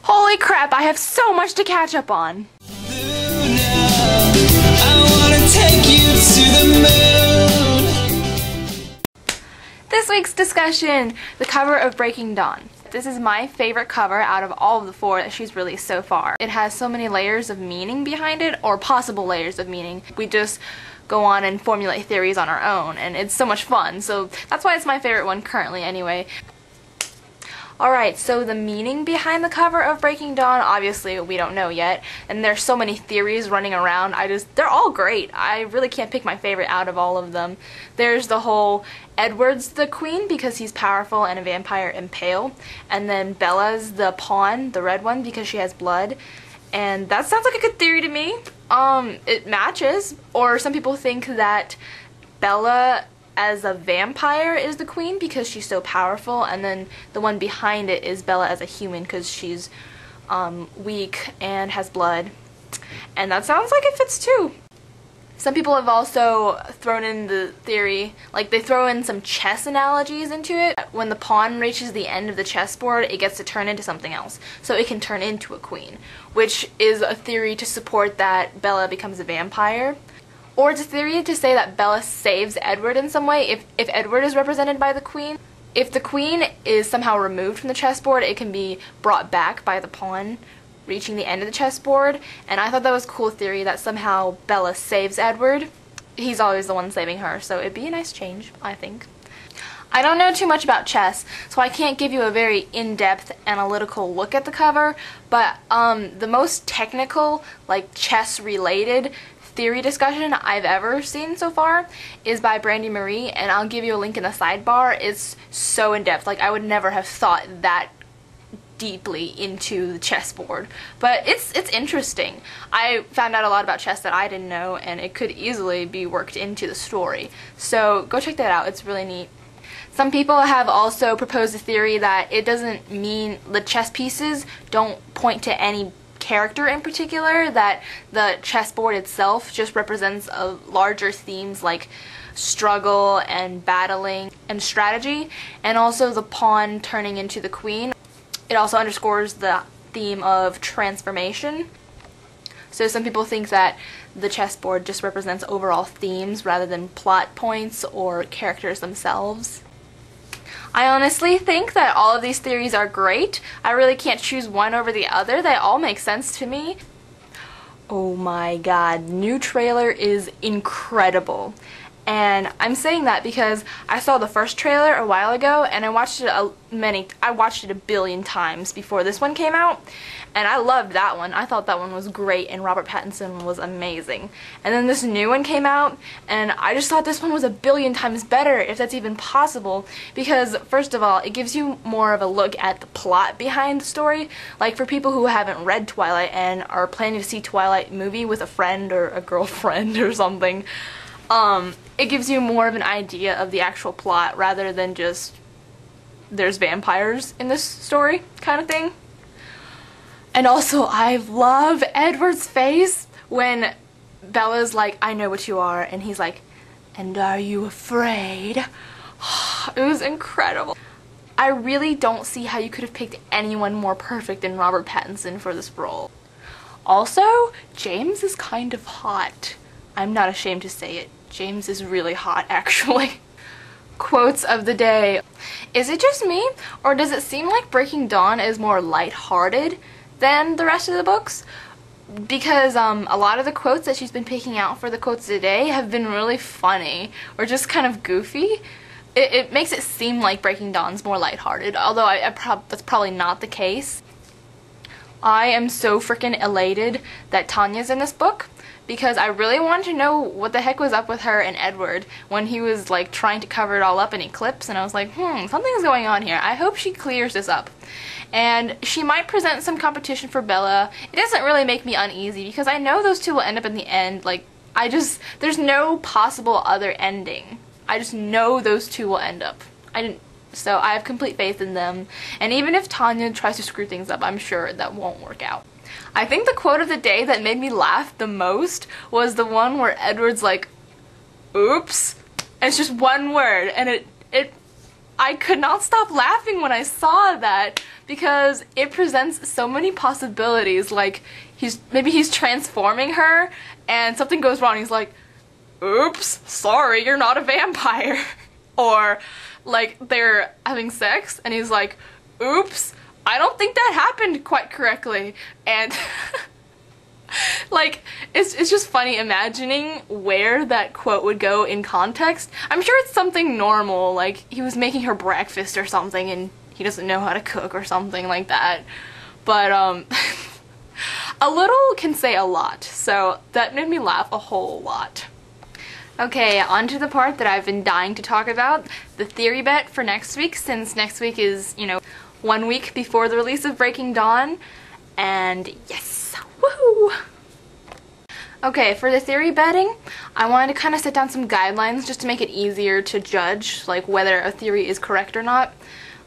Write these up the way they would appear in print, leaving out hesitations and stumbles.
Holy crap, I have so much to catch up on. This week's discussion, the cover of Breaking Dawn. This is my favorite cover out of all of the 4 that she's released so far. It has so many layers of meaning behind it, or possible layers of meaning. We just go on and formulate theories on our own, and it's so much fun, so that's why it's my favorite one currently anyway. Alright, so the meaning behind the cover of Breaking Dawn, obviously we don't know yet, and there's so many theories running around. They're all great. I really can't pick my favorite out of all of them. There's the whole Edward's the queen because he's powerful and a vampire and pale, and then Bella's the pawn, the red one, because she has blood, and that sounds like a good theory to me. It matches, or some people think that Bella as a vampire is the queen because she's so powerful, and then the one behind it is Bella as a human because she's weak and has blood, and that sounds like it fits too. Some people have also thrown in the theory, like they throw in some chess analogies into it. When the pawn reaches the end of the chessboard, it gets to turn into something else, so it can turn into a queen, which is a theory to support that Bella becomes a vampire. Or it's a theory to say that Bella saves Edward in some way if Edward is represented by the queen. If the queen is somehow removed from the chessboard, it can be brought back by the pawn reaching the end of the chessboard. And I thought that was a cool theory that somehow Bella saves Edward. He's always the one saving her, so it'd be a nice change, I think. I don't know too much about chess, so I can't give you a very in-depth analytical look at the cover, but the most technical, like chess-related theory discussion I've ever seen so far is by BrandiMarie, and I'll give you a link in the sidebar. It's so in-depth, like I would never have thought that deeply into the chessboard, but it's interesting. I found out a lot about chess that I didn't know, and it could easily be worked into the story, so go check that out. It's really neat. Some people have also proposed a theory that it doesn't mean the chess pieces don't point to any character in particular, that the chessboard itself just represents larger themes like struggle and battling and strategy, and also the pawn turning into the queen. It also underscores the theme of transformation. So some people think that the chessboard just represents overall themes rather than plot points or characters themselves. I honestly think that all of these theories are great. I really can't choose one over the other. They all make sense to me. Oh my god, new trailer is incredible. And I'm saying that because I saw the first trailer a while ago, and I watched it a billion times before this one came out, and I loved that one. I thought that one was great, and Robert Pattinson was amazing. And then this new one came out, and I just thought this one was a billion times better, if that's even possible, because first of all, it gives you more of a look at the plot behind the story. Like for people who haven't read Twilight and are planning to see Twilight movie with a friend or a girlfriend or something, it gives you more of an idea of the actual plot rather than just there's vampires in this story kind of thing. And also, I love Edward's face when Bella's like, I know what you are, and he's like, and are you afraid? It was incredible. I really don't see how you could have picked anyone more perfect than Robert Pattinson for this role. Also, James is kind of hot. I'm not ashamed to say it. James is really hot, actually. Quotes of the day. Is it just me, or does it seem like Breaking Dawn is more lighthearted than the rest of the books? Because a lot of the quotes that she's been picking out for the quotes of the day have been really funny, or just kind of goofy. It makes it seem like Breaking Dawn's more lighthearted, although that's probably not the case. I am so freaking elated that Tanya's in this book, because I really wanted to know what the heck was up with her and Edward when he was like trying to cover it all up in Eclipse, and I was like, something's going on here. I hope she clears this up. And she might present some competition for Bella. It doesn't really make me uneasy because I know those two will end up in the end. Like, there's no possible other ending. I just know those two will end up. So I have complete faith in them. And even if Tanya tries to screw things up, I'm sure that won't work out. I think the quote of the day that made me laugh the most was the one where Edward's like, oops, and it's just one word, and I could not stop laughing when I saw that because it presents so many possibilities. Like, maybe he's transforming her and something goes wrong. He's like, oops, sorry, you're not a vampire. Or like they're having sex and he's like, oops, I don't think that happened quite correctly. And like, it's just funny imagining where that quote would go in context. I'm sure it's something normal, like he was making her breakfast or something and he doesn't know how to cook or something like that. But a little can say a lot, so that made me laugh a whole lot. Okay, on to the part that I've been dying to talk about, the theory bet for next week, since next week is, you know, 1 week before the release of Breaking Dawn, and yes, woohoo! Okay, for the theory betting, I wanted to kind of set down some guidelines just to make it easier to judge, like, whether a theory is correct or not.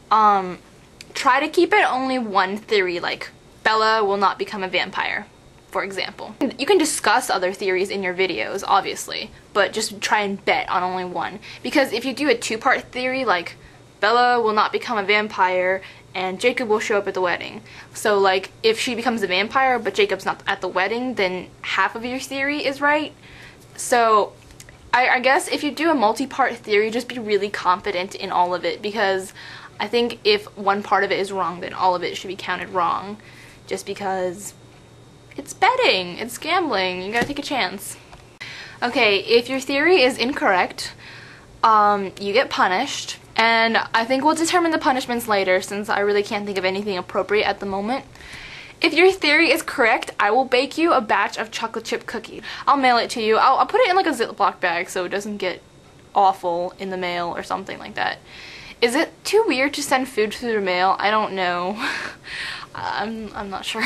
Try to keep it only one theory, like, Bella will not become a vampire, for example. You can discuss other theories in your videos, obviously, but just try and bet on only one. Because if you do a two-part theory, like, Bella will not become a vampire and Jacob will show up at the wedding. So, like, if she becomes a vampire but Jacob's not at the wedding, then half of your theory is right. So, I guess if you do a multi-part theory, just be really confident in all of it, because I think if one part of it is wrong, then all of it should be counted wrong. Just because it's betting, it's gambling, you gotta take a chance. Okay, if your theory is incorrect, you get punished, and I think we'll determine the punishments later since I really can't think of anything appropriate at the moment. If your theory is correct, I will bake you a batch of chocolate chip cookies. I'll mail it to you. I'll put it in like a Ziploc bag so it doesn't get awful in the mail or something like that. Is it too weird to send food through the mail? I don't know. I'm not sure.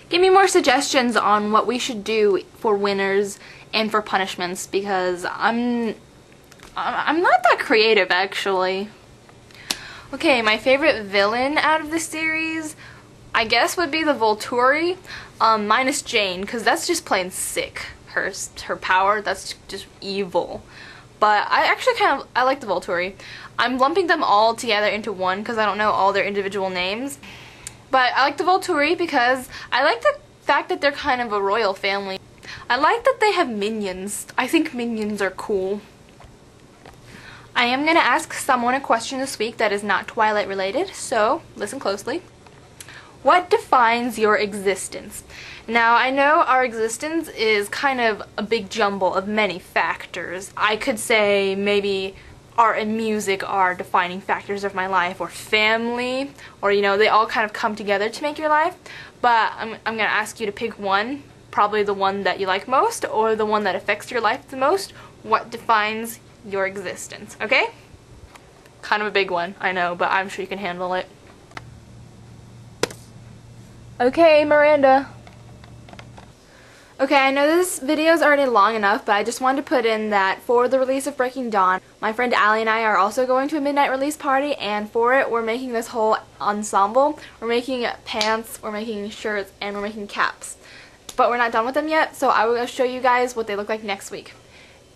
Give me more suggestions on what we should do for winners and for punishments, because I'm not that creative, actually. Okay, my favorite villain out of the series, I guess, would be the Volturi, minus Jane, because that's just plain sick. Her power, that's just evil. But I actually I like the Volturi. I'm lumping them all together into one because I don't know all their individual names. But I like the Volturi because I like the fact that they're kind of a royal family. I like that they have minions. I think minions are cool. I am going to ask someone a question this week that is not Twilight related, so listen closely. What defines your existence? Now, I know our existence is kind of a big jumble of many factors. I could say maybe art and music are defining factors of my life, or family, or, you know, they all kind of come together to make your life. But I'm going to ask you to pick one, probably the one that you like most, or the one that affects your life the most. What defines your existence, okay? Kind of a big one, I know, but I'm sure you can handle it. Okay, Miranda. Okay, I know this video is already long enough, but I just wanted to put in that for the release of Breaking Dawn, my friend Allie and I are also going to a midnight release party, and for it we're making this whole ensemble. We're making pants, we're making shirts, and we're making caps. But we're not done with them yet, so I will show you guys what they look like next week.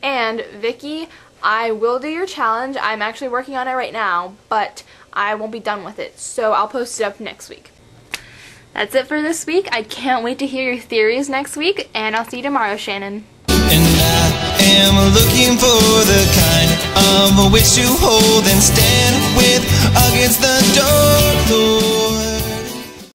And Vicky, I will do your challenge. I'm actually working on it right now, but I won't be done with it, so I'll post it up next week. That's it for this week. I can't wait to hear your theories next week, and I'll see you tomorrow, Shannon. And I am looking for the kind of witch to hold and stand with against the door.